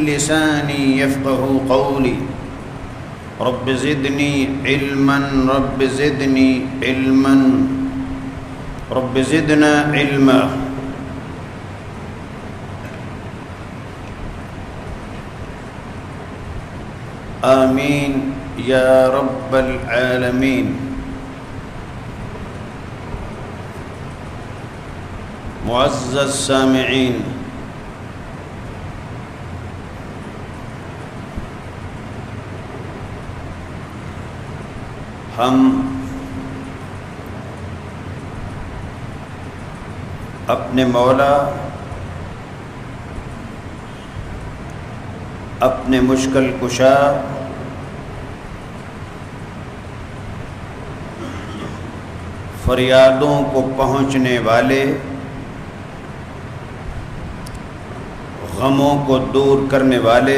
لساني يفقهوا قولي رب زدني علما رب زدني علما رب زدنا علما. آمین یا رب العالمین. معزز سامعین، ہم اپنے مولا، اپنے مشکل کشا، فریادوں کو پہنچنے والے، غموں کو دور کرنے والے،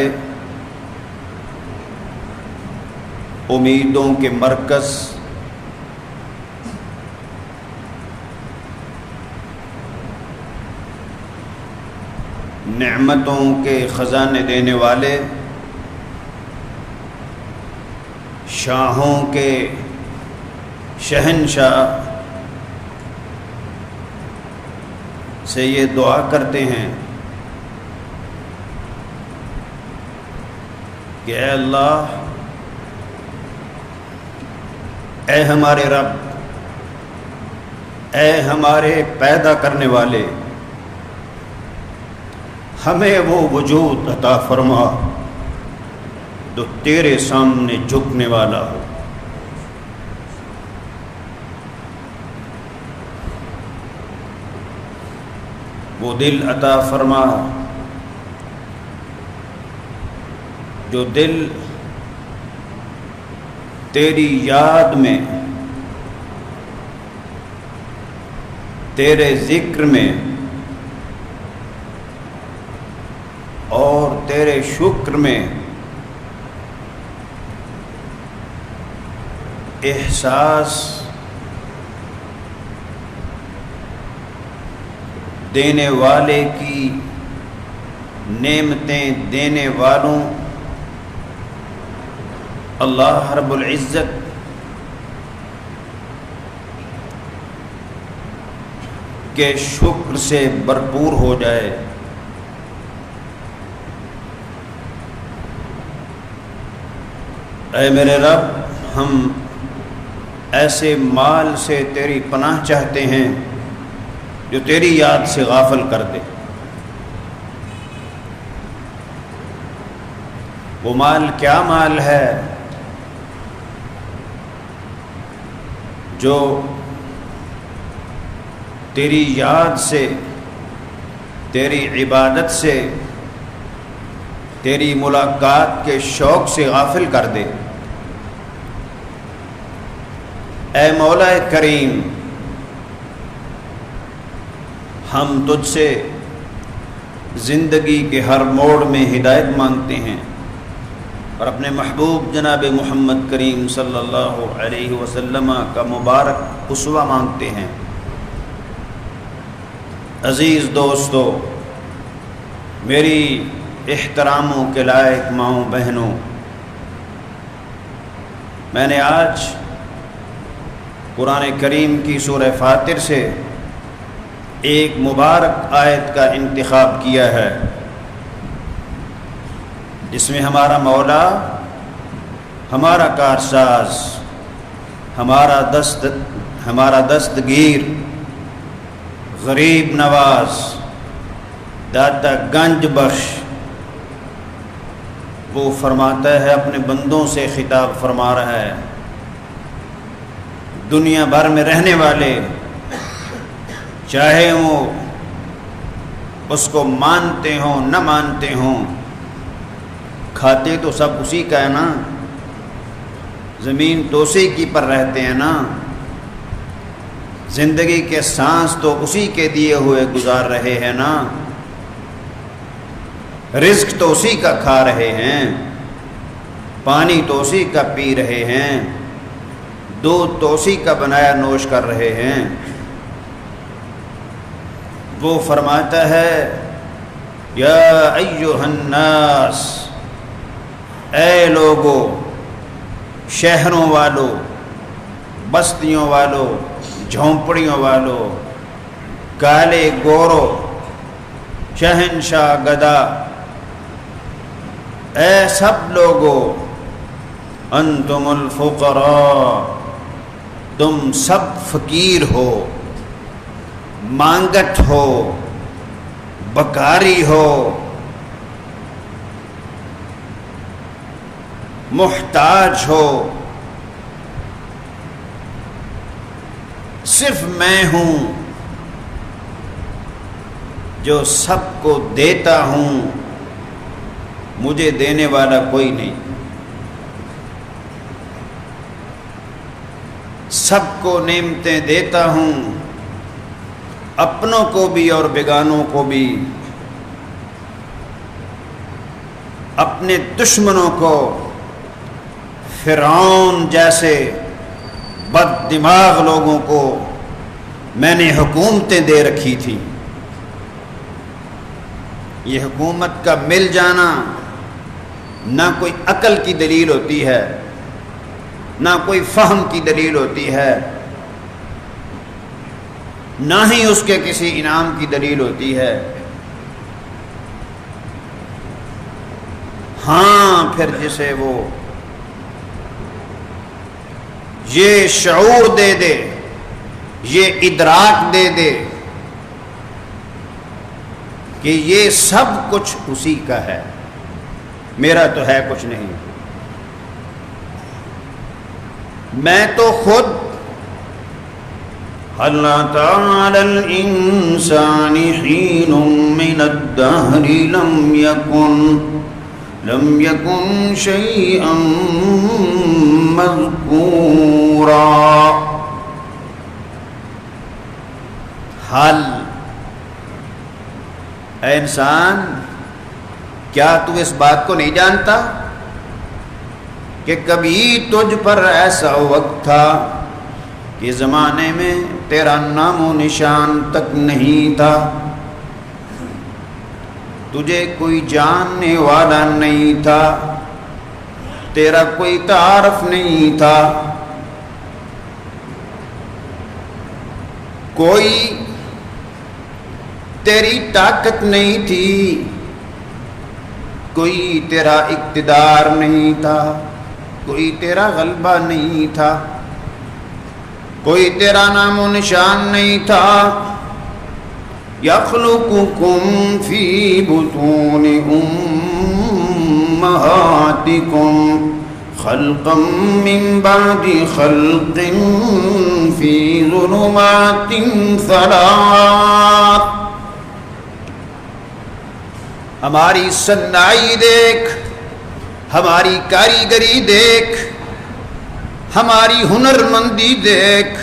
امیدوں کے مرکز، نعمتوں کے خزانے دینے والے، شاہوں کے شہنشاہ سے یہ دعا کرتے ہیں کہ اے اللہ، اے ہمارے رب، اے ہمارے پیدا کرنے والے، ہمیں وہ وجود عطا فرما جو تیرے سامنے جھکنے والا ہو، وہ دل عطا فرما جو دل تیری یاد میں، تیرے ذکر میں اور تیرے شکر میں احساس دینے والے کی نعمتیں دینے والوں اللہ رب العزت کے شکر سے بھرپور ہو جائے۔ اے میرے رب، ہم ایسے مال سے تیری پناہ چاہتے ہیں جو تیری یاد سے غافل کر دے۔ وہ مال کیا مال ہے جو تیری یاد سے، تیری عبادت سے، تیری ملاقات کے شوق سے غافل کر دے۔ اے مولا کریم، ہم تجھ سے زندگی کے ہر موڑ میں ہدایت مانگتے ہیں اور اپنے محبوب جناب محمد کریم صلی اللہ علیہ وسلم کا مبارک اسوہ مانگتے ہیں۔ عزیز دوستو، میری احتراموں کے لائق ماؤں بہنوں، میں نے آج قرآن کریم کی سورہ فاطر سے ایک مبارک آیت کا انتخاب کیا ہے جس میں ہمارا مولا، ہمارا کارساز، ہمارا دستگیر، غریب نواز، داتا گنج بخش، وہ فرماتا ہے، اپنے بندوں سے خطاب فرما رہا ہے، دنیا بھر میں رہنے والے چاہے وہ اس کو مانتے ہوں نہ مانتے ہوں، کھاتے تو سب اسی کا ہے نا، زمین تو اسی کی پر رہتے ہیں نا، زندگی کے سانس تو اسی کے دیے ہوئے گزار رہے ہیں نا، رزق تو اسی کا کھا رہے ہیں، پانی تو اسی کا پی رہے ہیں، دودھ تو اسی کا بنایا نوش کر رہے ہیں۔ وہ فرماتا ہے یا ایھا الناس، اے لوگو، شہروں والو، بستیوں والو، جھونپڑیوں والو، کالے گورو، شہنشاہ گدا، اے سب لوگو، انتم الفقراء، تم سب فقیر ہو، مانگٹ ہو، بکاری ہو، محتاج ہو، صرف میں ہوں جو سب کو دیتا ہوں، مجھے دینے والا کوئی نہیں۔ سب کو نعمتیں دیتا ہوں، اپنوں کو بھی اور بیگانوں کو بھی، اپنے دشمنوں کو، فرعون جیسے بد دماغ لوگوں کو میں نے حکومتیں دے رکھی تھی۔ یہ حکومت کا مل جانا نہ کوئی عقل کی دلیل ہوتی ہے، نہ کوئی فہم کی دلیل ہوتی ہے، نہ ہی اس کے کسی انعام کی دلیل ہوتی ہے۔ ہاں، پھر جسے وہ یہ شعور دے دے، یہ ادراک دے دے کہ یہ سب کچھ اسی کا ہے، میرا تو ہے کچھ نہیں، میں تو خود هل أتى على الإنسان حين من الدهر لم يكن شيئا مذكورا۔ حل، اے انسان، کیا تو اس بات کو نہیں جانتا کہ کبھی تجھ پر ایسا وقت تھا کہ زمانے میں تیرا نام و نشان تک نہیں تھا، تجھے کوئی جاننے والا نہیں تھا، تیرا کوئی تعارف نہیں تھا، کوئی تیری طاقت نہیں تھی، کوئی تیرا اقتدار نہیں تھا، کوئی تیرا غلبہ نہیں تھا، کوئی تیرا نام و نشان نہیں تھا۔ یخلقکم فی بطون امہاتکم خلقا من بعد خلق فی ظلمات ثلاث۔ ہماری صنائی دیکھ، ہماری کاریگری دیکھ، ہماری ہنرمندی دیکھ۔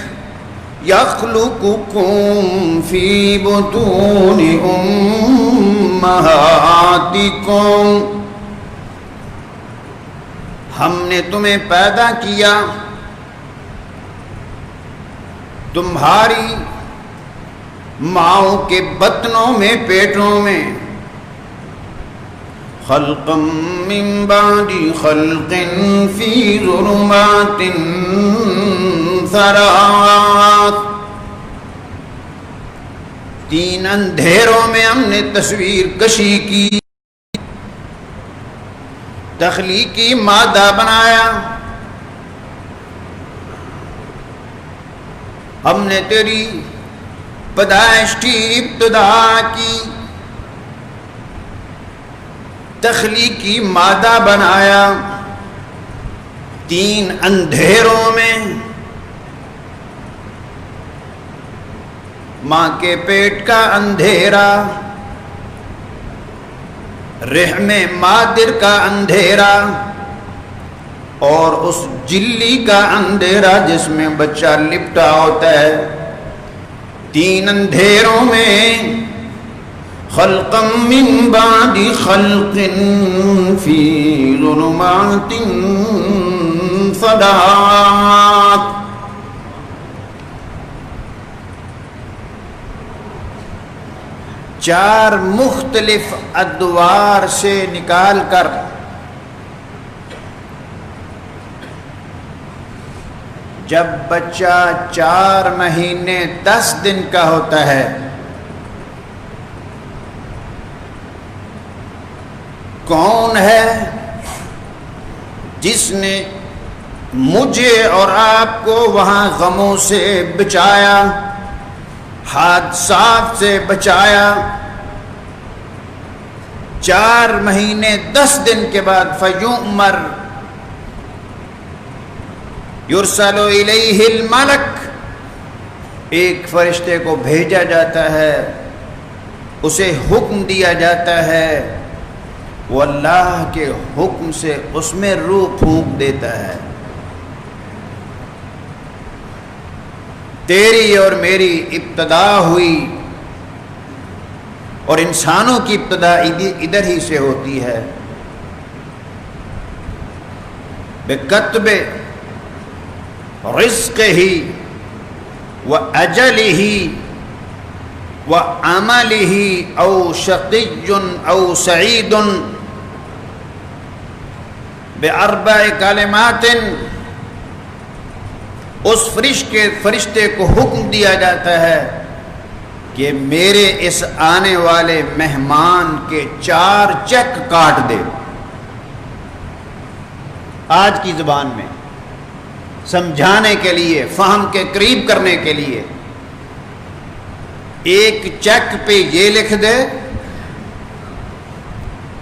یخلقکم فی بطون امہاتکم، ہم نے تمہیں پیدا کیا تمہاری ماؤں کے بطنوں میں، پیٹوں میں، خلقا من بعد خلق فی ظلمات ثلاث، تین اندھیروں میں ہم نے تصویر کشی کی، تخلیقی مادہ بنایا، ہم نے تیری پیدائش کی ابتدا کی، تخلیقی مادہ بنایا، تین اندھیروں میں، ماں کے پیٹ کا اندھیرا، رحم مادر کا اندھیرا، اور اس جلی کا اندھیرا جس میں بچہ لپٹا ہوتا ہے، تین اندھیروں میں، خلقا من بعد خلق فی ظلمات ثلاث۔ 4 مختلف ادوار سے نکال کر جب بچہ 4 مہینے 10 دن کا ہوتا ہے کون ہے جس نے مجھے اور آپ کو وہاں غموں سے بچایا، حادثات سے بچایا؟ 4 مہینے 10 دن کے بعد فیؤمر یرسل الیہ الملک، ایک فرشتے کو بھیجا جاتا ہے، اسے حکم دیا جاتا ہے، وہ اللہ کے حکم سے اس میں روح پھونک دیتا ہے۔ تیری اور میری ابتدا ہوئی اور انسانوں کی ابتدا ادھر ہی سے ہوتی ہے، بکتب رزقہ و اجلہ و عملہ او شقی او سعید باربع کلمات۔ اس فرشتے کو حکم دیا جاتا ہے کہ میرے اس آنے والے مہمان کے 4 چیک کاٹ دے۔ آج کی زبان میں سمجھانے کے لیے، فہم کے قریب کرنے کے لیے، ایک چیک پہ یہ لکھ دے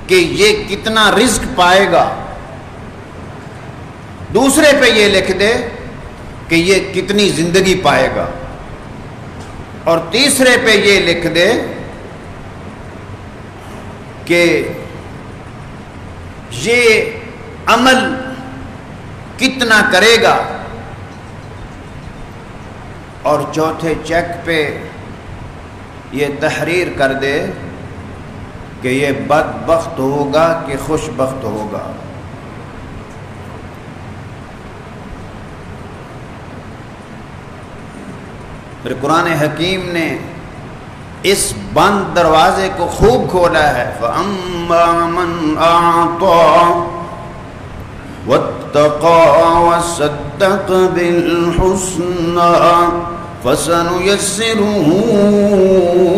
کہ یہ کتنا رزق پائے گا، دوسرے پہ یہ لکھ دے کہ یہ کتنی زندگی پائے گا، اور تیسرے پہ یہ لکھ دے کہ یہ عمل کتنا کرے گا، اور چوتھے چیک پہ یہ تحریر کر دے کہ یہ بدبخت ہوگا کہ خوش بخت ہوگا۔ پھر قرآن حکیم نے اس بند دروازے کو خوب کھولا ہے، فَأَمَّا مَنْ أَعْطَى وَاتَّقَى وَصَدَّقَ بِالْحُسْنَى فَسَنُيَسِّرُهُ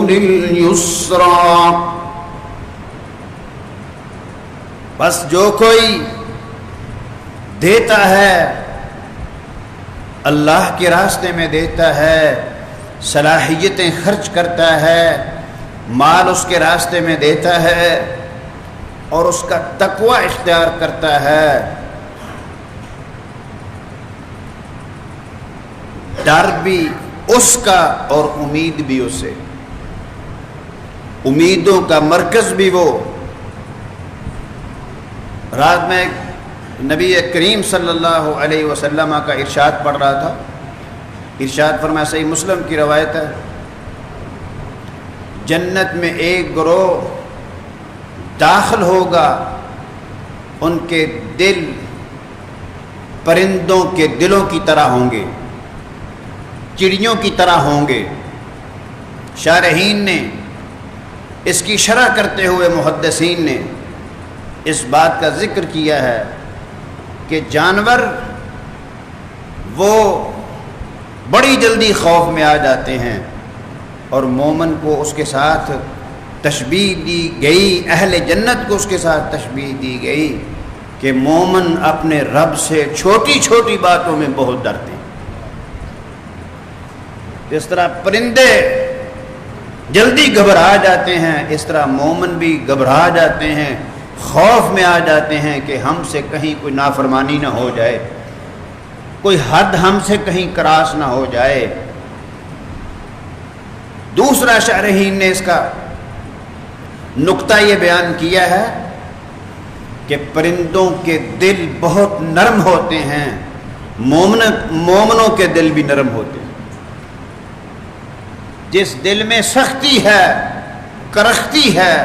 لِلْيُسْرَى۔ بس جو کوئی دیتا ہے، اللہ کے راستے میں دیتا ہے، صلاحیتیں خرچ کرتا ہے، مال اس کے راستے میں دیتا ہے، اور اس کا تقوی اختیار کرتا ہے، ڈر بھی اس کا اور امید بھی اسے، امیدوں کا مرکز بھی وہ۔ رات میں نبی کریم صلی اللہ علیہ وسلم کا ارشاد پڑھ رہا تھا، ارشاد فرمایا، صحیح مسلم کی روایت ہے، جنت میں ایک گروہ داخل ہوگا، ان کے دل پرندوں کے دلوں کی طرح ہوں گے، چڑیوں کی طرح ہوں گے۔ شارحین نے اس کی شرح کرتے ہوئے محدثین نے اس بات کا ذکر کیا ہے کہ جانور وہ بڑی جلدی خوف میں آ جاتے ہیں، اور مومن کو اس کے ساتھ تشبیہ دی گئی، اہل جنت کو اس کے ساتھ تشبیہ دی گئی کہ مومن اپنے رب سے چھوٹی چھوٹی باتوں میں بہت ڈرتے ہیں۔ جس طرح پرندے جلدی گھبرا جاتے ہیں، اس طرح مومن بھی گھبرا جاتے ہیں، خوف میں آ جاتے ہیں کہ ہم سے کہیں کوئی نافرمانی نہ ہو جائے، کوئی حد ہم سے کہیں کراس نہ ہو جائے۔ دوسرا شارحین نے اس کا نقطہ یہ بیان کیا ہے کہ پرندوں کے دل بہت نرم ہوتے ہیں، مومنوں کے دل بھی نرم ہوتے ہیں۔ جس دل میں سختی ہے، کرختی ہے،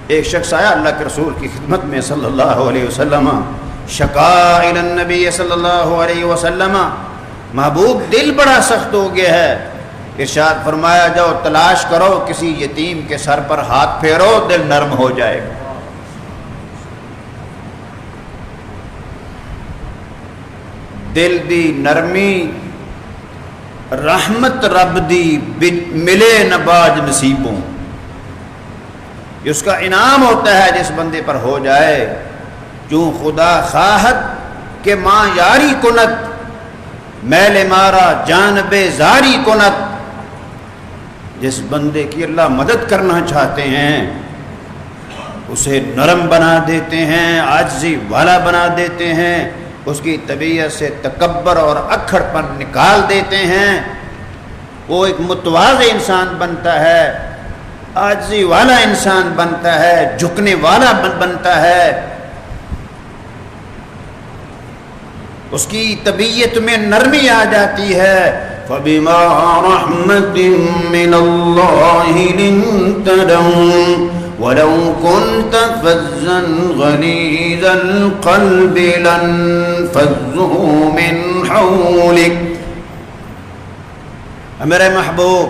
ایک شخص آیا اللہ کے رسول کی خدمت میں صلی اللہ علیہ وسلم، شکا الی النبی صلی اللہ علیہ وسلم، محبوب دل بڑا سخت ہو گیا ہے، ارشاد فرمایا جاؤ تلاش کرو کسی یتیم کے سر پر ہاتھ پھیرو دل نرم ہو جائے گا۔ دل دی نرمی رحمت رب دی ملے نباج نصیبوں، یہ اس کا انعام ہوتا ہے جس بندے پر ہو جائے۔ کیوں خدا خواہد کہ ماں یاری کنت، میل مارا جانب زاری کنت، جس بندے کی اللہ مدد کرنا چاہتے ہیں اسے نرم بنا دیتے ہیں، عاجزی والا بنا دیتے ہیں، اس کی طبیعت سے تکبر اور اکھڑ پن نکال دیتے ہیں، وہ ایک متواضع انسان بنتا ہے، عاجزی والا انسان بنتا ہے، جھکنے والا بنتا ہے، اس کی طبیعت میں نرمی آ جاتی ہے۔ فَبِمَا رَحْمَةٍ مِّنَ اللَّهِ لِنتَ لَهُمْ وَلَوْ كُنْتَ فَظًّا غَلِيظَ الْقَلْبِ لَانفَضُّوا مِنْ حَوْلِكَ۔ اے میرے محبوب،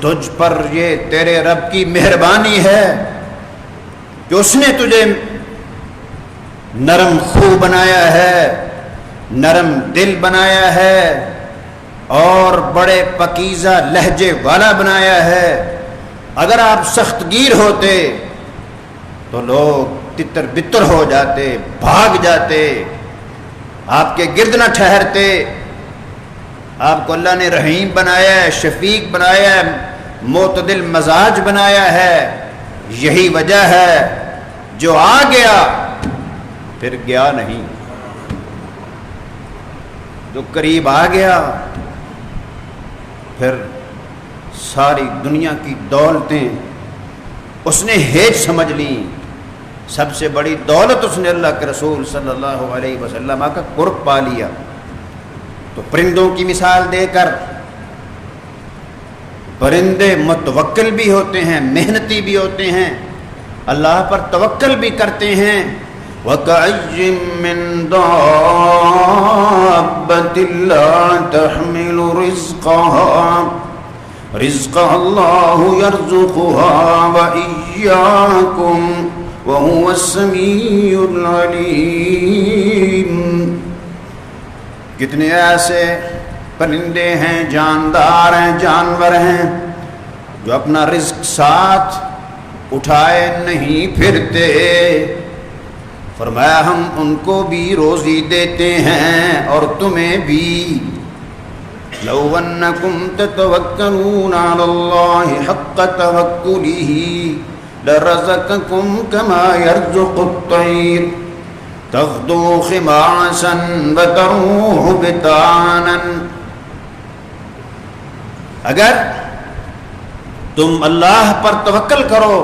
تجھ پر یہ تیرے رب کی مہربانی ہے کہ اس نے تجھے نرم خو بنایا ہے، نرم دل بنایا ہے، اور بڑے پکیزہ لہجے والا بنایا ہے۔ اگر آپ سخت گیر ہوتے تو لوگ تتر بتر ہو جاتے، بھاگ جاتے، آپ کے گرد نہ ٹھہرتے۔ آپ کو اللہ نے رحیم بنایا ہے، شفیق بنایا ہے، معتدل مزاج بنایا ہے۔ یہی وجہ ہے جو آ گیا پھر گیا نہیں، جو قریب آ گیا پھر ساری دنیا کی دولتیں اس نے ہیج سمجھ لیں۔ سب سے بڑی دولت اس نے اللہ کے رسول صلی اللہ علیہ وسلم کا قرب پا لیا۔ تو پرندوں کی مثال دے کر، پرندے متوکل بھی ہوتے ہیں، محنتی بھی ہوتے ہیں، اللہ پر توکل بھی کرتے ہیں۔ وَكَأَيٍّ مِّن دَابَّةٍ لَّا تَحْمِلُ رِزْقَهَا اللَّهُ يَرْزُقُهَا وَإِيَّاكُمْ وَهُوَ السَّمِيعُ الْعَلِيمُ۔ کتنے ایسے پرندے ہیں، جاندار ہیں، جانور ہیں جو اپنا رزق ساتھ اٹھائے نہیں پھرتے۔ فرمایا ہم ان کو بھی روزی دیتے ہیں اور تمہیں بھی۔ لو انکم تتوکلون علی اللہ حق توکلہ لرزقکم کما یرزق الطیر تغدو خماصا وتروح بطانا۔ اگر تم اللہ پر توکل کرو،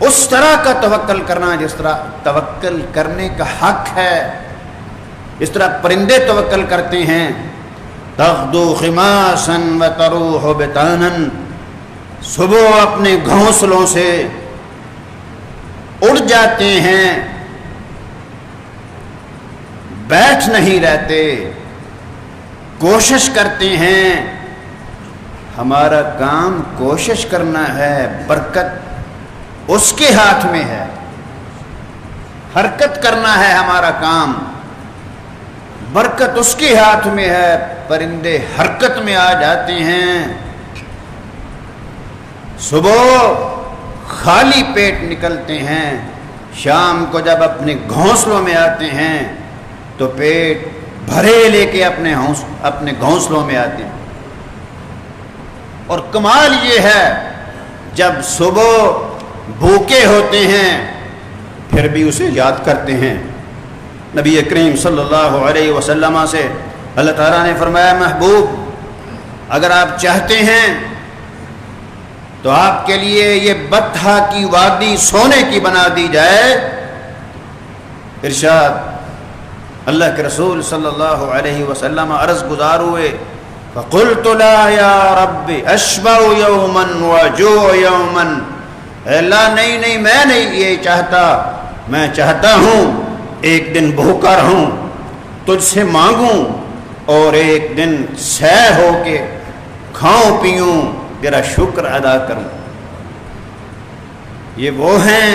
اس طرح کا توکل کرنا جس طرح توکل کرنے کا حق ہے، اس طرح پرندے توکل کرتے ہیں۔ تغدو خماسا وتروح بطانا، صبح اپنے گھونسلوں سے اڑ جاتے ہیں، بیٹھ نہیں رہتے، کوشش کرتے ہیں۔ ہمارا کام کوشش کرنا ہے، برکت اس کے ہاتھ میں ہے، حرکت کرنا ہے ہمارا کام، برکت اس کے ہاتھ میں ہے۔ پرندے حرکت میں آ جاتے ہیں، صبح خالی پیٹ نکلتے ہیں، شام کو جب اپنے گھونسلوں میں آتے ہیں تو پیٹ بھرے لے کے اپنے گھونسلوں میں آتے ہیں۔ اور کمال یہ ہے جب صبح بھوکے ہوتے ہیں پھر بھی اسے یاد کرتے ہیں۔ نبی کریم صلی اللہ علیہ وسلم سے اللہ تعالیٰ نے فرمایا محبوب اگر آپ چاہتے ہیں تو آپ کے لیے یہ بطحا کی وادی سونے کی بنا دی جائے۔ ارشاد اللہ کے رسول صلی اللہ علیہ وسلم عرض گزار ہوئے، فقلت لا یا رب اشبع یوما وجوع یوما، اے اللہ نہیں میں نہیں یہ چاہتا، میں چاہتا ہوں ایک دن بھوکا رہوں، تجھ سے مانگوں، اور ایک دن سیر ہو کے کھاؤں پیوں تیرا شکر ادا کروں۔ یہ وہ ہیں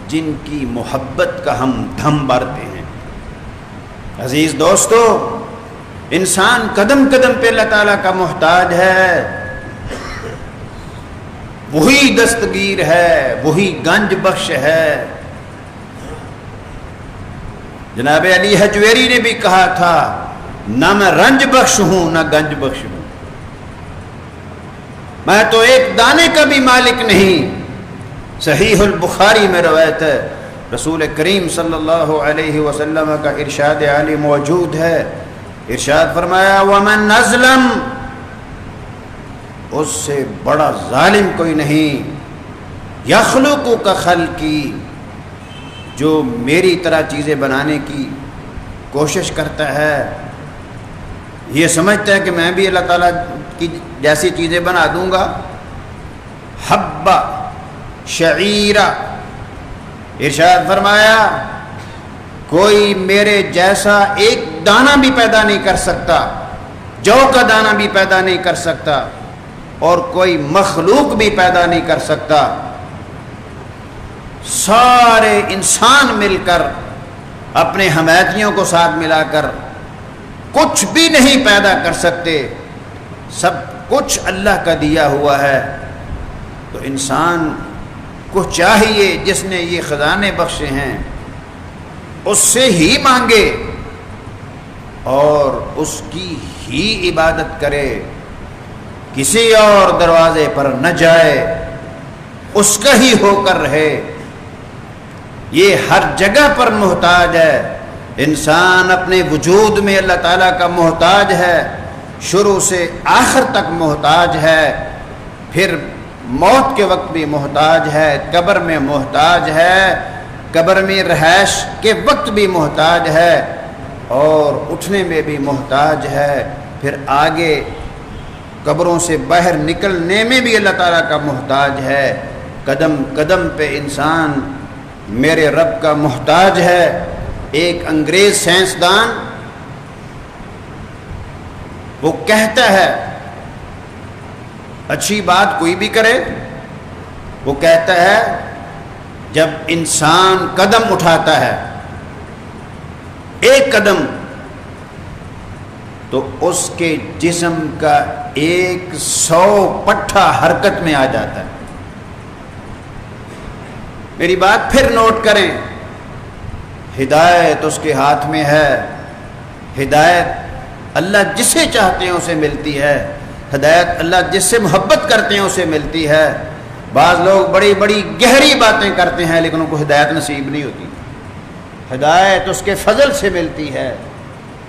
جن کی محبت کا ہم دھم بھرتے ہیں۔ عزیز دوستو، انسان قدم قدم پہ اللہ تعالیٰ کا محتاج ہے، وہی دستگیر ہے، وہی گنج بخش ہے۔ جناب علی حجویری نے بھی کہا تھا، نہ میں رنج بخش ہوں نہ گنج بخش ہوں، میں تو ایک دانے کا بھی مالک نہیں۔ صحیح البخاری میں روایت ہے، رسول کریم صلی اللہ علیہ وسلم کا ارشاد عالی موجود ہے۔ ارشاد فرمایا، وَمَنْ أَظْلَمُ، اس سے بڑا ظالم کوئی نہیں، یخلق کا خلقی، جو میری طرح چیزیں بنانے کی کوشش کرتا ہے، یہ سمجھتا ہے کہ میں بھی اللہ تعالیٰ کی جیسی چیزیں بنا دوں گا۔ حبہ شعیرہ، ارشاد فرمایا کوئی میرے جیسا ایک دانہ بھی پیدا نہیں کر سکتا، جو کا دانہ بھی پیدا نہیں کر سکتا، اور کوئی مخلوق بھی پیدا نہیں کر سکتا۔ سارے انسان مل کر اپنے حمایتیوں کو ساتھ ملا کر کچھ بھی نہیں پیدا کر سکتے، سب کچھ اللہ کا دیا ہوا ہے۔ تو انسان کو چاہیے جس نے یہ خزانے بخشے ہیں اس سے ہی مانگے اور اس کی ہی عبادت کرے، کسی اور دروازے پر نہ جائے، اس کا ہی ہو کر رہے۔ یہ ہر جگہ پر محتاج ہے، انسان اپنے وجود میں اللہ تعالیٰ کا محتاج ہے، شروع سے آخر تک محتاج ہے، پھر موت کے وقت بھی محتاج ہے، قبر میں محتاج ہے، قبر میں رہائش کے وقت بھی محتاج ہے، اور اٹھنے میں بھی محتاج ہے، پھر آگے قبروں سے باہر نکلنے میں بھی اللہ تعالیٰ کا محتاج ہے۔ قدم قدم پہ انسان میرے رب کا محتاج ہے۔ ایک انگریز سائنسدان وہ کہتا ہے، اچھی بات کوئی بھی کرے، وہ کہتا ہے جب انسان قدم اٹھاتا ہے ایک قدم، تو اس کے جسم کا 100 پٹھا حرکت میں آ جاتا ہے۔ میری بات پھر نوٹ کریں، ہدایت اس کے ہاتھ میں ہے، ہدایت اللہ جسے چاہتے ہیں اسے ملتی ہے، ہدایت اللہ جس سے محبت کرتے ہیں اسے ملتی ہے۔ بعض لوگ بڑی بڑی گہری باتیں کرتے ہیں لیکن ان کو ہدایت نصیب نہیں ہوتی۔ ہدایت اس کے فضل سے ملتی ہے،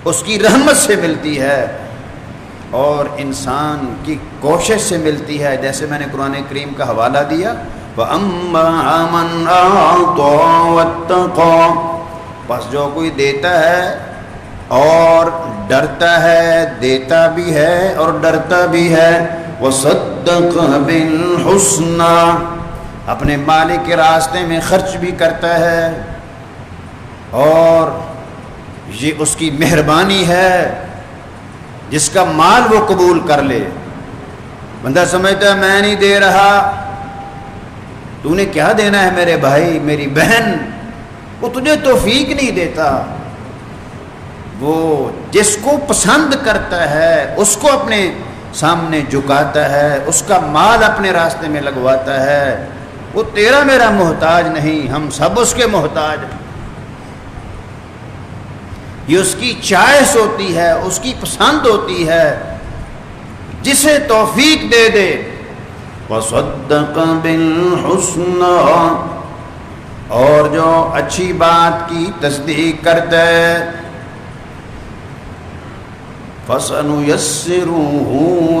اس کی رحمت سے ملتی ہے، اور انسان کی کوشش سے ملتی ہے۔ جیسے میں نے قرآن کریم کا حوالہ دیا، وَأَمَّا مَنْ أَعْطَىٰ وَاتَّقَىٰ، بس جو کوئی دیتا ہے اور ڈرتا ہے، دیتا بھی ہے اور ڈرتا بھی ہے، وَصَدَّقَ بِالْحُسْنَىٰ، اپنے مالک کے راستے میں خرچ بھی کرتا ہے، اور یہ اس کی مہربانی ہے جس کا مال وہ قبول کر لے۔ بندہ سمجھتا ہے میں نہیں دے رہا، تو نے کیا دینا ہے میرے بھائی میری بہن، وہ تجھے توفیق نہیں دیتا۔ وہ جس کو پسند کرتا ہے اس کو اپنے سامنے جھکاتا ہے، اس کا مال اپنے راستے میں لگواتا ہے۔ وہ تیرا میرا محتاج نہیں، ہم سب اس کے محتاج ہیں۔ یہ اس کی چوائس ہوتی ہے، اس کی پسند ہوتی ہے، جسے توفیق دے دے۔ وَصَدَّقَ بِالْحُسْنَىٰ، اور جو اچھی بات کی تصدیق کرتا ہے، فَسَنُيَسِّرُهُ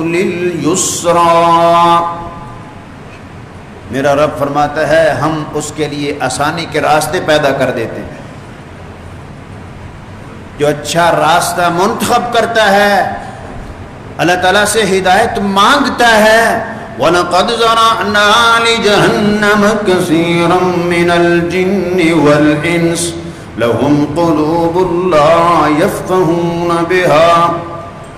لِلْيُسْرَىٰ، میرا رب فرماتا ہے ہم اس کے لیے آسانی کے راستے پیدا کر دیتے ہیں۔ جو اچھا راستہ منتخب کرتا ہے، اللہ تعالیٰ سے ہدایت مانگتا ہے، وَلَقَدْ ذَرَأْنَا لِجَهَنَّمَ كَثِيرًا مِّنَ الْجِنِّ وَالْإِنسِ لَهُمْ قُلُوبٌ لَّا يَفْقَهُونَ بِهَا،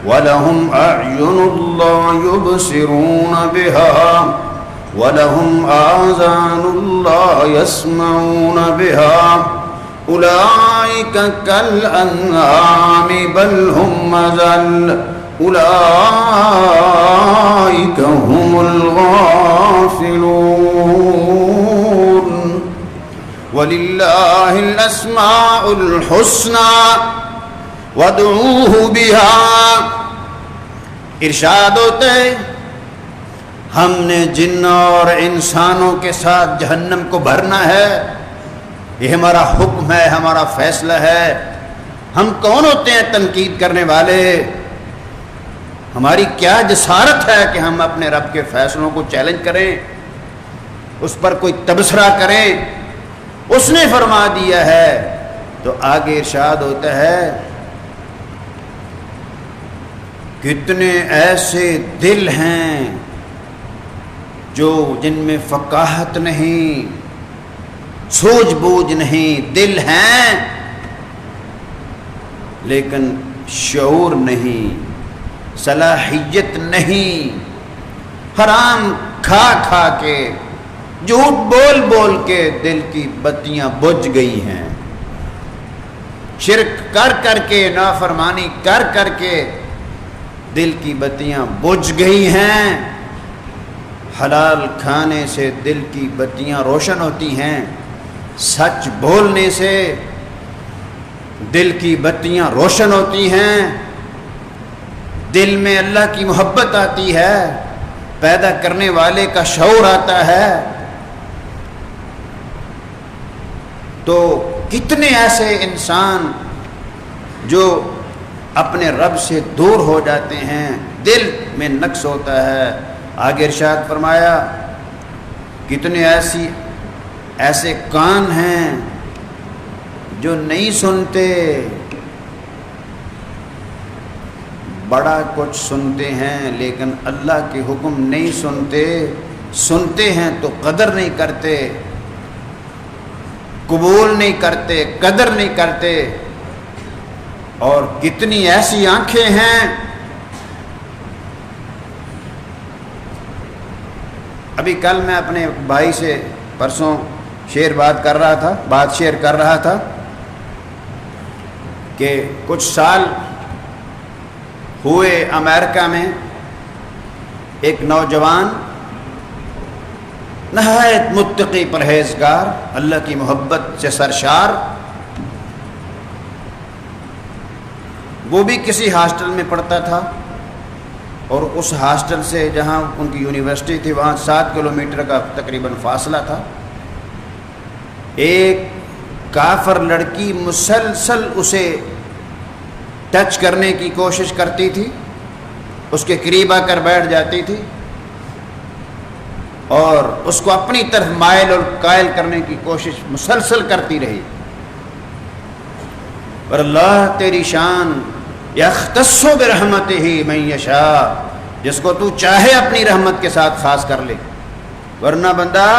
وَلَهُمْ أَعْيُنٌ لَا يُبْصِرُونَ بِهَا وَلَهُمْ آذَانٌ لَا يَسْمَعُونَ بِهَا أُولَئِكَ كَالْأَنْعَامِ بَلْ هُمْ أَضَلُّ أُولَئِكَ هُمُ الْغَافِلُونَ وَلِلَّهِ الْأَسْمَاءُ الْحُسْنَى وَادْعُوهُ بِهَا۔ ارشاد ہوتا ہے ہم نے جن اور انسانوں کے ساتھ جہنم کو بھرنا ہے، یہ ہمارا حکم ہے، ہمارا فیصلہ ہے۔ ہم کون ہوتے ہیں تنقید کرنے والے؟ ہماری کیا جسارت ہے کہ ہم اپنے رب کے فیصلوں کو چیلنج کریں، اس پر کوئی تبصرہ کریں؟ اس نے فرما دیا ہے۔ تو آگے ارشاد ہوتا ہے کتنے ایسے دل ہیں جو جن میں فقاہت نہیں، سوجھ بوجھ نہیں، دل ہیں لیکن شعور نہیں، صلاحیت نہیں، حرام کھا کھا کے، جھوٹ بول بول کے دل کی بتیاں بجھ گئی ہیں، شرک کر کر کے، نافرمانی کر کر کے دل کی بتیاں بجھ گئی ہیں۔ حلال کھانے سے دل کی بتیاں روشن ہوتی ہیں، سچ بولنے سے دل کی بتیاں روشن ہوتی ہیں، دل میں اللہ کی محبت آتی ہے، پیدا کرنے والے کا شعور آتا ہے۔ تو کتنے ایسے انسان جو اپنے رب سے دور ہو جاتے ہیں، دل میں نقص ہوتا ہے۔ آگے ارشاد فرمایا کتنے ایسے کان ہیں جو نہیں سنتے، بڑا کچھ سنتے ہیں لیکن اللہ کے حکم نہیں سنتے، سنتے ہیں تو قدر نہیں کرتے، قبول نہیں کرتے، قدر نہیں کرتے۔ اور کتنی ایسی آنکھیں ہیں ابھی کل میں اپنے بھائی سے پرسوں بات شیئر کر رہا تھا کہ کچھ سال ہوئے امریکہ میں ایک نوجوان نہایت متقی پرہیزگار، اللہ کی محبت سے سرشار، وہ بھی کسی ہاسٹل میں پڑھتا تھا، اور اس ہاسٹل سے جہاں ان کی یونیورسٹی تھی وہاں 7 کلومیٹر کا تقریباً فاصلہ تھا۔ ایک کافر لڑکی مسلسل اسے ٹچ کرنے کی کوشش کرتی تھی، اس کے قریب آ کر بیٹھ جاتی تھی اور اس کو اپنی طرف مائل اور قائل کرنے کی کوشش مسلسل کرتی رہی۔ اور اللہ تیری شان یختص برحمتہ من یشاء، جس کو تو چاہے اپنی رحمت کے ساتھ خاص کر لے، ورنہ بندہ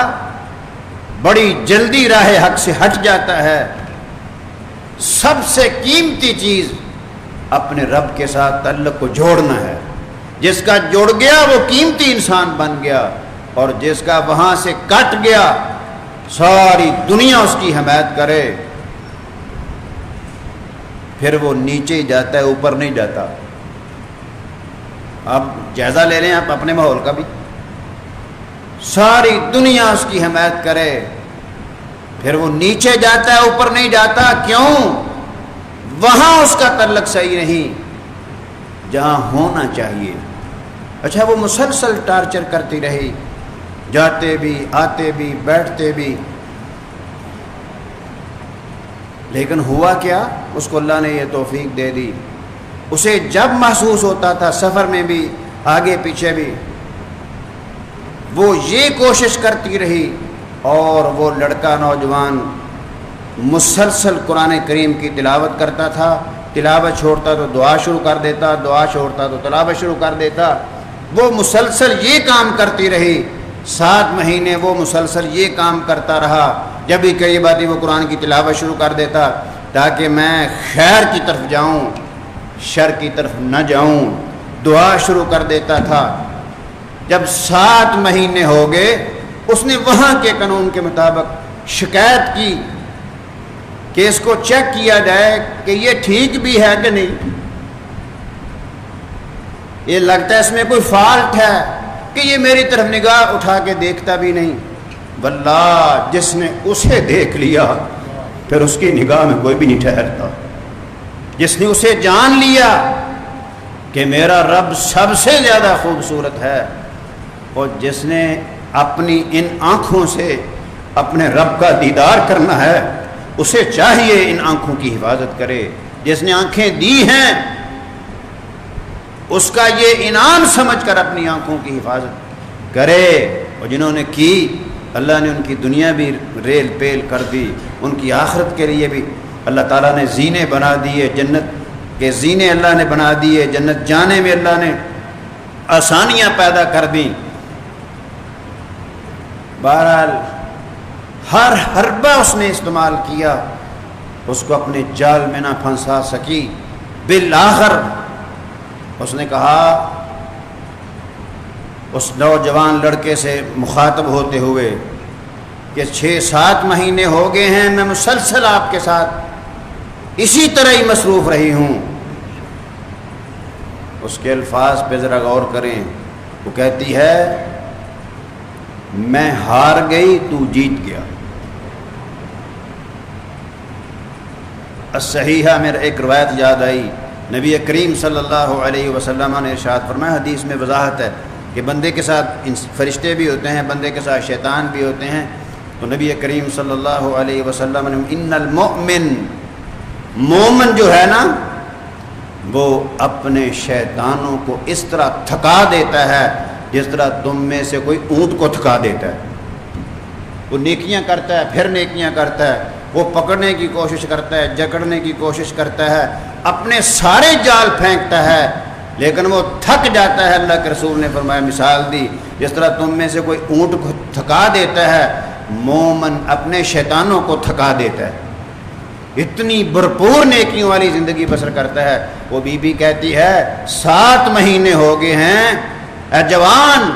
بڑی جلدی راہ حق سے ہٹ جاتا ہے۔ سب سے قیمتی چیز اپنے رب کے ساتھ تعلق کو جوڑنا ہے، جس کا جڑ گیا وہ قیمتی انسان بن گیا، اور جس کا وہاں سے کٹ گیا ساری دنیا اس کی حمایت کرے، پھر وہ نیچے ہی جاتا ہے، اوپر نہیں جاتا۔ اب جائزہ لے لیں آپ اپنے ماحول کا بھی، ساری دنیا اس کی حمایت کرے، پھر وہ نیچے جاتا ہے، اوپر نہیں جاتا۔ کیوں؟ وہاں اس کا تعلق صحیح نہیں جہاں ہونا چاہیے۔ اچھا، وہ مسلسل ٹارچر کرتی رہی، جاتے بھی، آتے بھی، بیٹھتے بھی، لیکن ہوا کیا؟ اس کو اللہ نے یہ توفیق دے دی، اسے جب محسوس ہوتا تھا سفر میں بھی، آگے پیچھے بھی، وہ یہ کوشش کرتی رہی، اور وہ لڑکا نوجوان مسلسل قرآن کریم کی تلاوت کرتا تھا، تلاوت چھوڑتا تو دعا شروع کر دیتا، دعا چھوڑتا تو تلاوت شروع کر دیتا۔ وہ مسلسل یہ کام کرتی رہی، 7 مہینے وہ مسلسل یہ کام کرتا رہا۔ جب بھی کئی باتیں وہ قرآن کی تلاوت شروع کر دیتا تاکہ میں خیر کی طرف جاؤں، شر کی طرف نہ جاؤں، دعا شروع کر دیتا تھا۔ جب 7 مہینے ہو گئے اس نے وہاں کے قانون کے مطابق شکایت کی کہ اس کو چیک کیا جائے کہ یہ ٹھیک بھی ہے کہ نہیں، یہ لگتا ہے اس میں کوئی فالٹ ہے کہ یہ میری طرف نگاہ اٹھا کے دیکھتا بھی نہیں۔ واللہ جس نے اسے دیکھ لیا پھر اس کی نگاہ میں کوئی بھی نہیں ٹھہرتا۔ جس نے اسے جان لیا کہ میرا رب سب سے زیادہ خوبصورت ہے، اور جس نے اپنی ان آنکھوں سے اپنے رب کا دیدار کرنا ہے اسے چاہیے ان آنکھوں کی حفاظت کرے۔ جس نے آنکھیں دی ہیں اس کا یہ انعام سمجھ کر اپنی آنکھوں کی حفاظت کرے، اور جنہوں نے کی اللہ نے ان کی دنیا بھی ریل پیل کر دی، ان کی آخرت کے لیے بھی اللہ تعالیٰ نے زینے بنا دیے، جنت کے زینے اللہ نے بنا دیے، جنت جانے میں اللہ نے آسانیاں پیدا کر دیں۔ بہرحال ہر حربہ اس نے استعمال کیا، اس کو اپنے جال میں نہ پھنسا سکی۔ بالآخر اس نے کہا اس نوجوان لڑکے سے مخاطب ہوتے ہوئے کہ 6-7 مہینے ہو گئے ہیں میں مسلسل آپ کے ساتھ اسی طرح ہی مصروف رہی ہوں۔ اس کے الفاظ پہ ذرا غور کریں، وہ کہتی ہے میں ہار گئی تو جیت گیا۔ الصحیحہ میں ایک روایت یاد آئی، نبی کریم صلی اللہ علیہ وسلم نے ارشاد فرمایا، حدیث میں وضاحت ہے کہ بندے کے ساتھ فرشتے بھی ہوتے ہیں، بندے کے ساتھ شیطان بھی ہوتے ہیں، تو نبی کریم صلی اللہ علیہ وسلم نے ان المؤمن، مومن جو ہے نا وہ اپنے شیطانوں کو اس طرح تھکا دیتا ہے جس طرح تم میں سے کوئی اونٹ کو تھکا دیتا ہے۔ وہ نیکیاں کرتا ہے پھر نیکیاں کرتا ہے، وہ پکڑنے کی کوشش کرتا ہے، جکڑنے کی کوشش کرتا ہے، اپنے سارے جال پھینکتا ہے، لیکن وہ تھک جاتا ہے۔ اللہ کے رسول نے فرمایا، مثال دی جس طرح تم میں سے کوئی اونٹ کو تھکا دیتا ہے، مومن اپنے شیطانوں کو تھکا دیتا ہے۔ اتنی بھرپور نیکیوں والی زندگی بسر کرتا ہے۔ وہ بی بی کہتی ہے 7 مہینے ہو گئے ہیں اے جوان،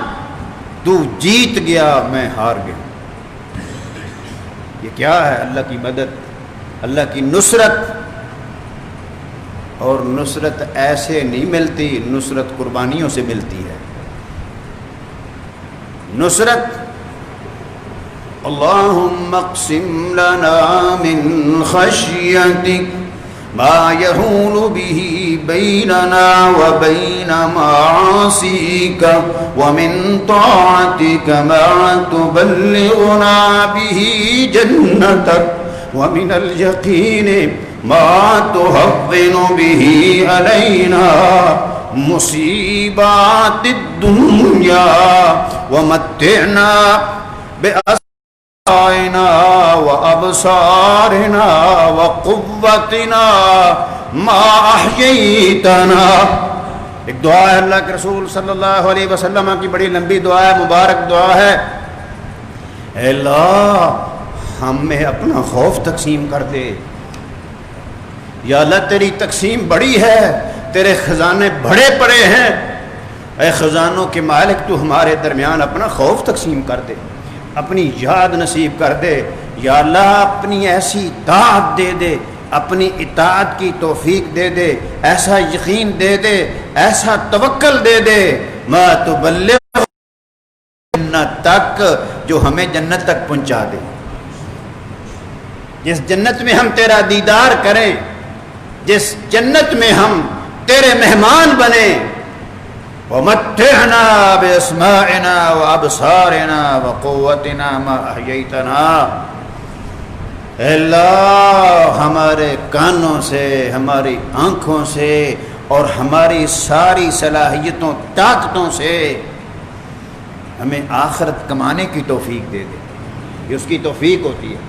تو جیت گیا میں ہار گیا۔ یہ کیا ہے؟ اللہ کی مدد، اللہ کی نصرت، اور نصرت ایسے نہیں ملتی، نصرت قربانیوں سے ملتی ہے۔ نصرت اللہم اقسم لنا من خشیتک ما یحول به بیننا وبین معاصیک ومن طاعتک ما تبلغنا به جنتک ومن الیقین ما تهون به علینا مصیبات الدنیا ومتعنا بأسماعنا وأبصارنا وقوتنا ما أحييتنا۔ ایک دعا ہے اللہ کے رسول صلی اللہ علیہ وسلم کی، بڑی لمبی دعا ہے، مبارک دعا ہے۔ اے اللہ ہم میں اپنا خوف تقسیم کر دے، یا اللہ تیری تقسیم بڑی ہے، تیرے خزانے بڑے پڑے ہیں، اے خزانوں کے مالک تو ہمارے درمیان اپنا خوف تقسیم کر دے، اپنی یاد نصیب کر دے۔ یا اللہ اپنی ایسی اطاعت دے دے، اپنی اطاعت کی توفیق دے دے، ایسا یقین دے دے، ایسا توکل دے دے، ما تبلغ جنت تک، جو ہمیں جنت تک پہنچا دے، جس جنت میں ہم تیرا دیدار کریں، جس جنت میں ہم تیرے مہمان بنیں۔ وَمَتِّعْنَا بِأَسْمَاعِنَا وَأَبْصَارِنَا وَقُوَّتِنَا مَا أَحْيَيْتَنَا۔ اے اللہ ہمارے کانوں سے، ہماری آنکھوں سے اور ہماری ساری صلاحیتوں طاقتوں سے ہمیں آخرت کمانے کی توفیق دے دے۔ یہ اس کی توفیق ہوتی ہے،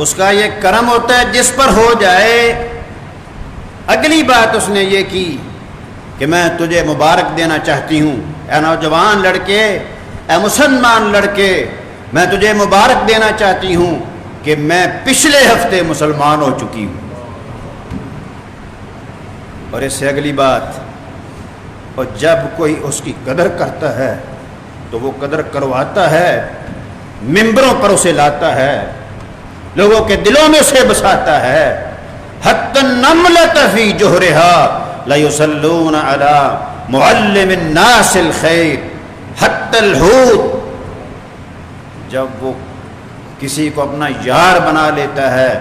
اس کا یہ کرم ہوتا ہے جس پر ہو جائے۔ اگلی بات اس نے یہ کی کہ میں تجھے مبارک دینا چاہتی ہوں، اے نوجوان لڑکے، اے مسلمان لڑکے، میں تجھے مبارک دینا چاہتی ہوں کہ میں پچھلے ہفتے مسلمان ہو چکی ہوں۔ اور اس سے اگلی بات، اور جب کوئی اس کی قدر کرتا ہے تو وہ قدر کرواتا ہے، ممبروں پر اسے لاتا ہے، لوگوں کے دلوں میں اسے بساتا ہے۔ حتی النملۃ فی جحرها لیصلون علی معلم الناس الخیر، حتی الحوت، جب وہ کسی کو اپنا یار بنا لیتا ہے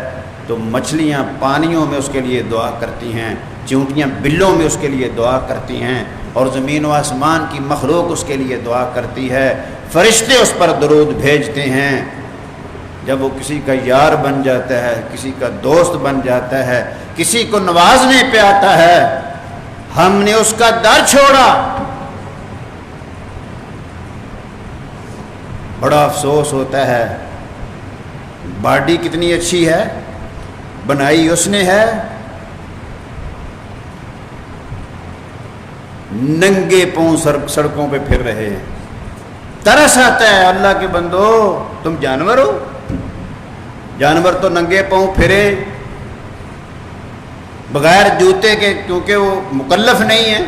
تو مچھلیاں پانیوں میں اس کے لیے دعا کرتی ہیں، چونٹیاں بلوں میں اس کے لیے دعا کرتی ہیں، اور زمین و آسمان کی مخلوق اس کے لیے دعا کرتی ہے، فرشتے اس پر درود بھیجتے ہیں۔ جب وہ کسی کا یار بن جاتا ہے، کسی کا دوست بن جاتا ہے، کسی کو نوازنے پہ آتا ہے، ہم نے اس کا در چھوڑا، بڑا افسوس ہوتا ہے۔ باڈی کتنی اچھی ہے، بنائی اس نے ہے، ننگے پاؤں سڑکوں پہ پھر رہے ہیں۔ ترس آتا ہے، اللہ کے بندو تم جانور ہو؟ جانور تو ننگے پاؤں پھرے بغیر جوتے کے، کیونکہ وہ مکلف نہیں ہے،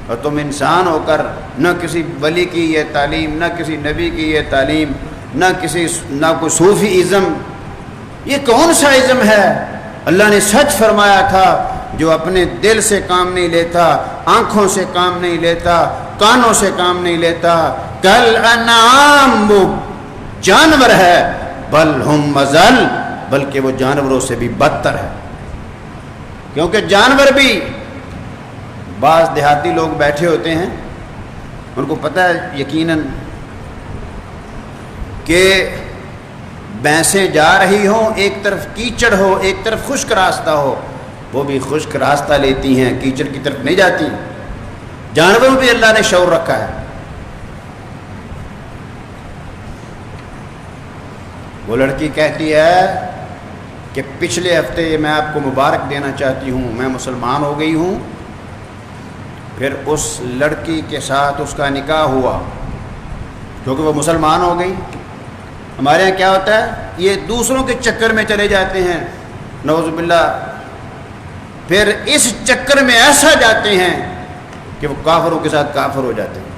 اور تم انسان ہو کر نہ کسی ولی کی یہ تعلیم، نہ کسی نبی کی یہ تعلیم، نہ کوئی صوفی ازم، یہ کون سا ازم ہے؟ اللہ نے سچ فرمایا تھا، جو اپنے دل سے کام نہیں لیتا، آنکھوں سے کام نہیں لیتا، کانوں سے کام نہیں لیتا، کل انعام، وہ جانور ہے، بل ہم اضل، بلکہ وہ جانوروں سے بھی بدتر ہے۔ کیونکہ جانور بھی، بعض دیہاتی لوگ بیٹھے ہوتے ہیں، ان کو پتہ ہے یقیناً کہ بھینسیں جا رہی ہوں، ایک طرف کیچڑ ہو ایک طرف خشک راستہ ہو، وہ بھی خشک راستہ لیتی ہیں، کیچڑ کی طرف نہیں جاتی۔ جانوروں بھی اللہ نے شعور رکھا ہے۔ وہ لڑکی کہتی ہے کہ پچھلے ہفتے میں آپ کو مبارک دینا چاہتی ہوں، میں مسلمان ہو گئی ہوں۔ پھر اس لڑکی کے ساتھ اس کا نکاح ہوا، کیونکہ وہ مسلمان ہو گئی۔ ہمارے یہاں کیا ہوتا ہے، یہ دوسروں کے چکر میں چلے جاتے ہیں، نعوذ باللہ، پھر اس چکر میں ایسا جاتے ہیں کہ وہ کافروں کے ساتھ کافر ہو جاتے ہیں۔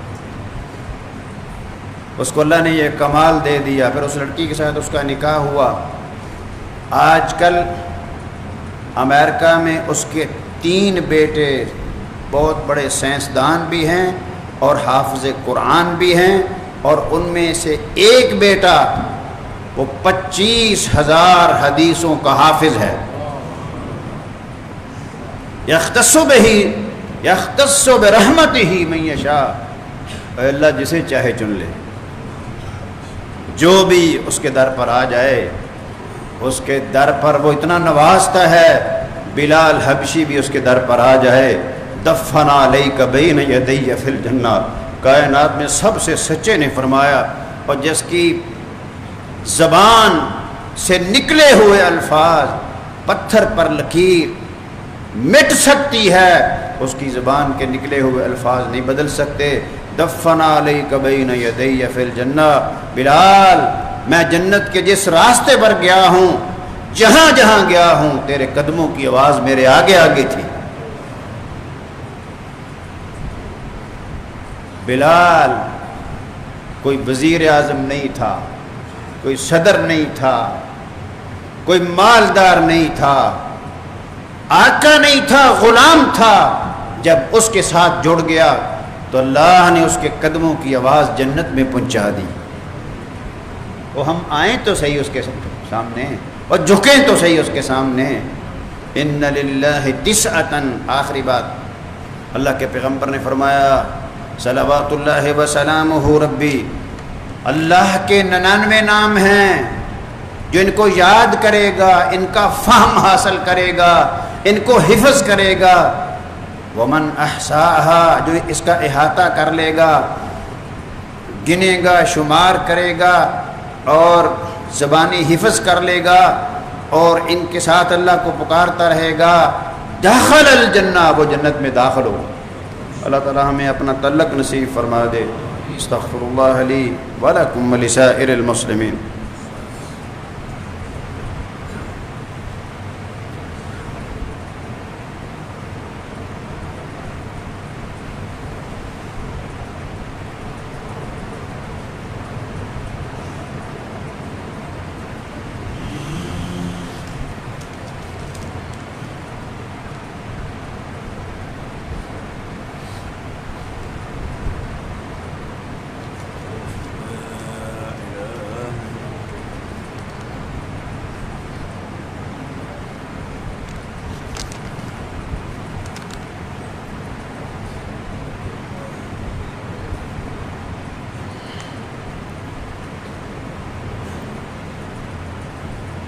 اس کو اللہ نے یہ کمال دے دیا، پھر اس لڑکی کے ساتھ اس کا نکاح ہوا۔ آج کل امریکہ میں اس کے 3 بیٹے بہت بڑے سائنسدان بھی ہیں اور حافظ قرآن بھی ہیں، اور ان میں سے ایک بیٹا وہ 25,000 حدیثوں کا حافظ ہے۔ یختص برحمتہ من یشاء، اے اللہ جسے چاہے چن لے، جو بھی اس کے در پر آ جائے، اس کے در پر وہ اتنا نوازتا ہے۔ بلال حبشی بھی اس کے در پر آ جائے، دفنا علیک بین یدی فی الجنہ، کائنات میں سب سے سچے نے فرمایا، اور جس کی زبان سے نکلے ہوئے الفاظ پتھر پر لکیر مٹ سکتی ہے، اس کی زبان کے نکلے ہوئے الفاظ نہیں بدل سکتے۔ دفنا علیک بین یدی فی الجنہ، بلال میں جنت کے جس راستے پر گیا ہوں، جہاں جہاں گیا ہوں، تیرے قدموں کی آواز میرے آگے آگے تھی۔ بلال کوئی وزیر اعظم نہیں تھا، کوئی صدر نہیں تھا، کوئی مالدار نہیں تھا، آقا نہیں تھا، غلام تھا۔ جب اس کے ساتھ جڑ گیا تو اللہ نے اس کے قدموں کی آواز جنت میں پہنچا دی۔ وہ ہم آئیں تو صحیح اس کے سامنے، اور جھکیں تو صحیح اس کے سامنے۔ ان للہ تسعۃ، آخری بات اللہ کے پیغمبر نے فرمایا صلوات اللہ وسلامہ ربی، اللہ کے 99 نام ہیں، جو ان کو یاد کرے گا، ان کا فہم حاصل کرے گا، ان کو حفظ کرے گا، ومن احصاها، جو اس کا احاطہ کر لے گا، گنے گا، شمار کرے گا، اور زبانی حفظ کر لے گا، اور ان کے ساتھ اللہ کو پکارتا رہے گا، داخل الجنہ، وہ جنت میں داخل ہو۔ اللہ تعالی ہمیں اپنا تعلق نصیب فرما دے۔ استغفر اللہ لی ولکم ولسائر المسلمین۔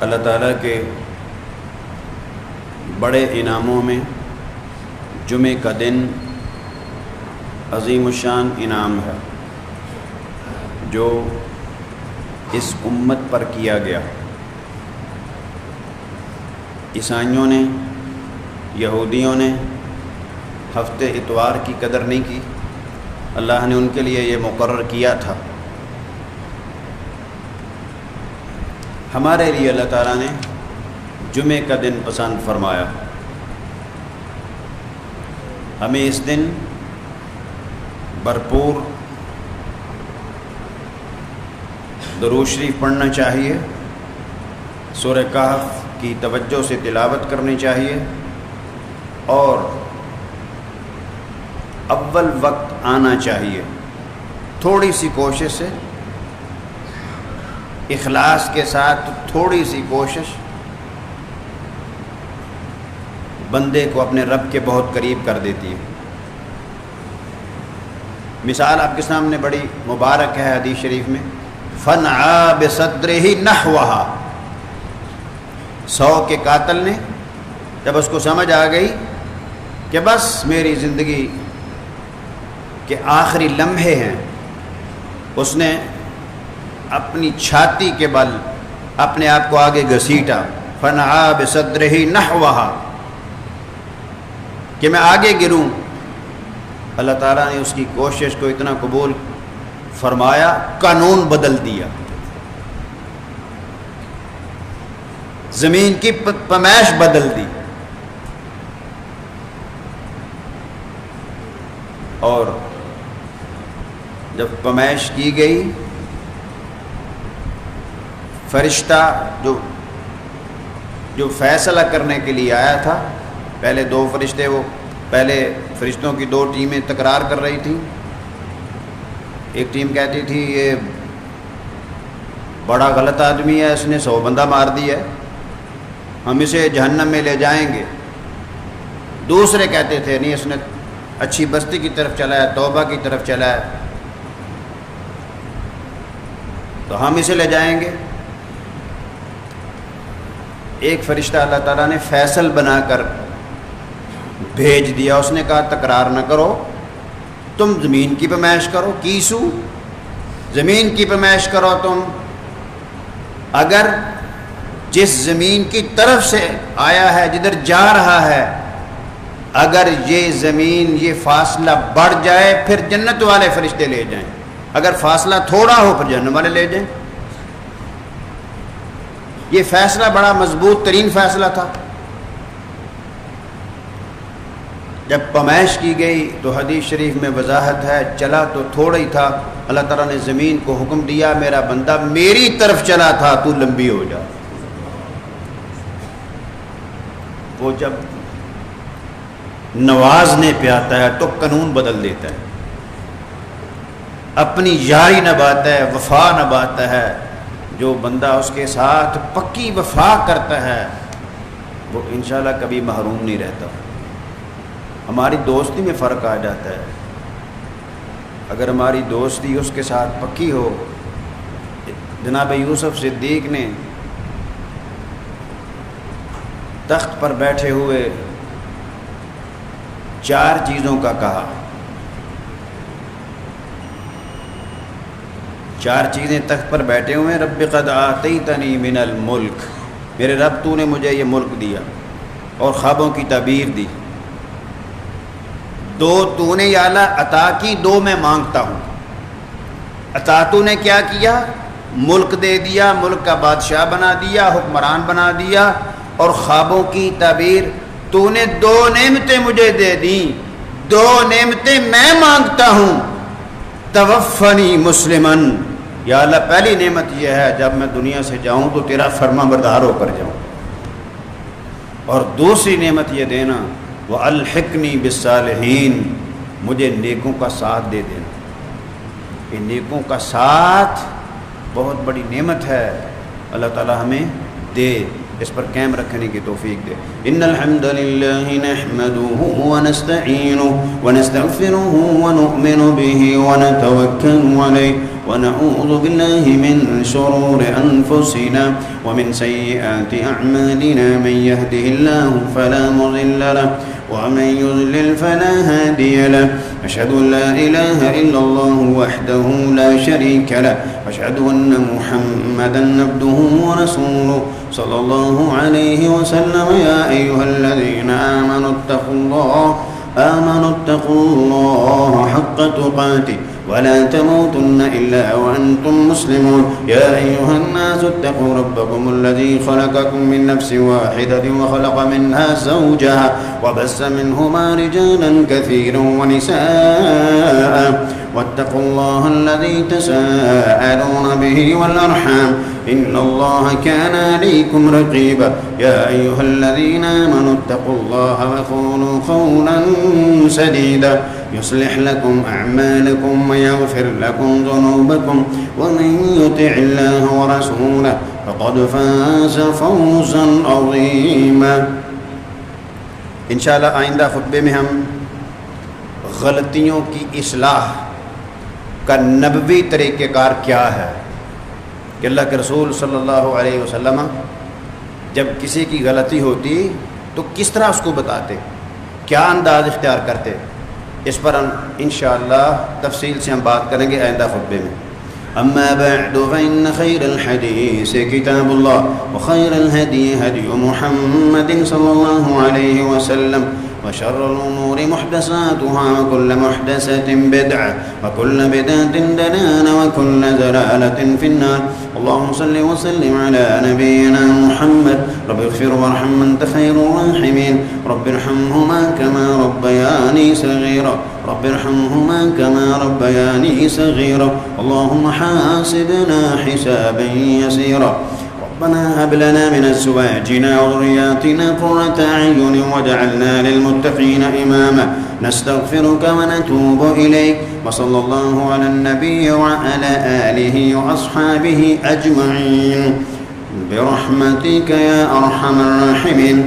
اللہ تعالیٰ کے بڑے انعاموں میں جمعہ کا دن عظیم الشان انعام ہے جو اس امت پر کیا گیا۔ عیسائیوں نے، یہودیوں نے ہفتے اتوار کی قدر نہیں کی، اللہ نے ان کے لیے یہ مقرر کیا تھا۔ ہمارے لیے اللہ تعالیٰ نے جمعے کا دن پسند فرمایا۔ ہمیں اس دن بھرپور درود شریف پڑھنا چاہیے، سورہ کہف کی توجہ سے تلاوت کرنی چاہیے، اور اول وقت آنا چاہیے۔ تھوڑی سی کوشش سے، اخلاص کے ساتھ تھوڑی سی کوشش بندے کو اپنے رب کے بہت قریب کر دیتی ہے۔ مثال آپ کے سامنے بڑی مبارک ہے حدیث شریف میں، فَنْعَا بِصَدْرِهِ نَحْوَهَا۔ 100 کے قاتل نے جب اس کو سمجھ آ گئی کہ بس میری زندگی کے آخری لمحے ہیں، اس نے اپنی چھاتی کے بل اپنے آپ کو آگے گھسیٹا، فَنْعَا بِصَدْرِهِ نَحْوَهَا، کہ میں آگے گروں۔ اللہ تعالیٰ نے اس کی کوشش کو اتنا قبول فرمایا، قانون بدل دیا، زمین کی پیمائش بدل دی، اور جب پیمائش کی گئی، فرشتہ جو فیصلہ کرنے کے لیے آیا تھا، پہلے 2 فرشتے، وہ پہلے فرشتوں کی 2 ٹیمیں تکرار کر رہی تھیں۔ ایک ٹیم کہتی تھی یہ بڑا غلط آدمی ہے، اس نے 100 بندہ مار دیا ہے، ہم اسے جہنم میں لے جائیں گے۔ دوسرے کہتے تھے نہیں، اس نے اچھی بستی کی طرف چلا ہے، توبہ کی طرف چلا ہے، تو ہم اسے لے جائیں گے۔ ایک فرشتہ اللہ تعالیٰ نے فیصل بنا کر بھیج دیا، اس نے کہا تکرار نہ کرو، تم زمین کی پیمائش کرو، کیسو زمین کی پیمائش کرو تم۔ اگر جس زمین کی طرف سے آیا ہے، جدھر جا رہا ہے، اگر یہ زمین یہ فاصلہ بڑھ جائے پھر جنت والے فرشتے لے جائیں، اگر فاصلہ تھوڑا ہو پھر جہنم والے لے جائیں۔ یہ فیصلہ بڑا مضبوط ترین فیصلہ تھا۔ جب پیمائش کی گئی تو حدیث شریف میں وضاحت ہے، چلا تو تھوڑا ہی تھا، اللہ تعالیٰ نے زمین کو حکم دیا، میرا بندہ میری طرف چلا تھا، تو لمبی ہو جا۔ وہ جب نوازنے پہ آتا ہے تو قانون بدل دیتا ہے، اپنی یاری نبھاتا ہے، وفا نبھاتا ہے۔ جو بندہ اس کے ساتھ پکی وفا کرتا ہے وہ انشاءاللہ کبھی محروم نہیں رہتا۔ ہماری دوستی میں فرق آ جاتا ہے، اگر ہماری دوستی اس کے ساتھ پکی ہو۔ جناب یوسف صدیق نے تخت پر بیٹھے ہوئے 4 چیزوں کا کہا، 4 چیزیں تخت پر بیٹھے ہوئے ہیں، رب قد آتیتنی من الملک، میرے رب تو نے مجھے یہ ملک دیا اور خوابوں کی تعبیر دی۔ 2 تو نے یا اللہ عطا کی، 2 میں مانگتا ہوں۔ عطا تو نے کیا کیا؟ ملک دے دیا، ملک کا بادشاہ بنا دیا، حکمران بنا دیا، اور خوابوں کی تعبیر تو نے 2 نعمتیں مجھے دے دیں، 2 نعمتیں میں مانگتا ہوں۔ توفنی مسلمن، یا اللہ پہلی نعمت یہ ہے جب میں دنیا سے جاؤں تو تیرا فرما بردار ہو کر جاؤں، اور دوسری نعمت یہ دینا وَأَلْحِقْنِي بِالصَّالِحِينَ، مجھے نیکوں کا ساتھ دے دینا۔ یہ نیکوں کا ساتھ بہت بڑی نعمت ہے، اللہ تعالی ہمیں دے، اس پر قائم رکھنے کی توفیق دے۔ ان الحمد للہ نحمده ونستعینه ونستغفره ونؤمن به ونتوکل علیہ ونعوذ بالله من شرور أنفسنا ومن سيئات أعمالنا من يهده الله فلا مضل له ومن يضلل فلا هادي له أشهد أن لا إله إلا الله وحده لا شريك له وأشهد أن محمدا عبده ورسوله صلى الله عليه وسلم يا أيها الذين آمنوا اتقوا الله حق تقاته ولا تموتن إلا وأنتم مسلمون يا أيها الناس اتقوا ربكم الذي خلقكم من نفس واحدة وخلق منها زوجها وبث منهما رجالا كثيرا ونساء واتقوا الله الذي تساءلون به والأرحام إن الله كان عليكم رقيبا يا أيها الذين آمنوا اتقوا الله وقولوا قولا سديدا يصلح لكم أعمالكم ويغفر لكم ذنوبكم ومن يطع الله ورسوله فقد فاز فوزا عظيما. انشاءاللہ آئندہ خطبے میں ہم غلطیوں کی اصلاح کا نبوی طریقہ کار کیا ہے کہ اللہ کے رسول صلی اللہ علیہ وسلم جب کسی کی غلطی ہوتی تو کس طرح اس کو بتاتے، کیا انداز اختیار کرتے، اس پر ہم انشاءاللہ تفصیل سے ہم بات کریں گے آئندہ خطبے میں. أما بعد فإن خير الحديث كتاب الله وخير الهدي هدي محمد صلى الله عليه وسلم وشر الأمور محدثاتها وكل محدثة بدعة وكل بدعة ضلالة وكل ضلالة في النار. اللهم صل وسلم على نبينا محمد. رب اغفر وارحم أنت خير الراحمين. رب ارحمهما كما ربياني صغيرا. رب ارحمهما كما ربياني صغيرا. اللهم حاسبنا حسابا يسيرا. ربنا هب لنا من أزواجنا وذرياتنا قرة أعين واجعلنا للمتقين إماما. نستغفرك ونتوب إليك وصلى الله على النبي وعلى آله وأصحابه أجمعين برحمتك يا أرحم الراحمين.